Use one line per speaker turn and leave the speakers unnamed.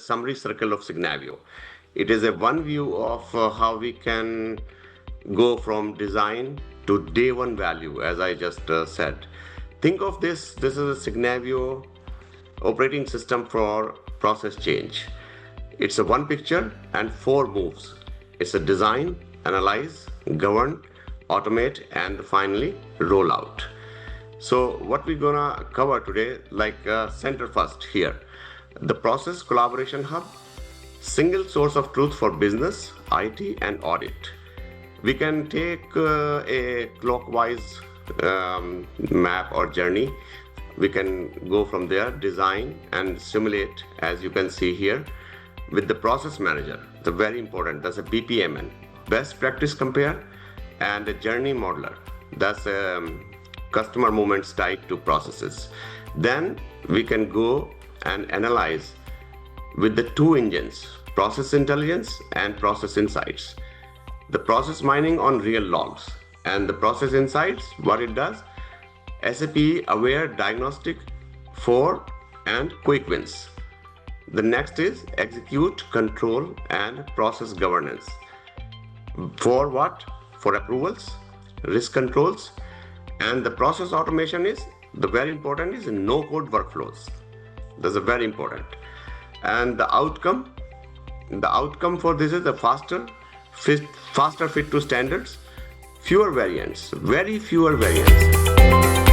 summary circle of Signavio. It is a one view of how we can go from design to day one value, as I just said. Think of this is a Signavio operating system for process change. It's a one picture and 4 moves. It's a design, analyze, govern, automate, and finally roll out. So what we're gonna cover today, like center first here, the process collaboration hub, single source of truth for business, IT, and audit. We can take a clockwise map or journey. We can go from there, design and simulate, as you can see here, with the process manager. The very important, that's a BPMN, best practice compare, and a journey modeler. That's customer moments tied to processes. Then we can go and analyze with the 2 engines, process intelligence and process insights. The process mining on real logs, and the process insights, what it does, SAP aware diagnostic for and quick wins. The next is execute, control, and process governance. For what? For approvals, risk controls, and the process automation is, the very important is no code workflows. That's a very important. And the outcome for this is a faster fit to standards, fewer variants, very fewer variants.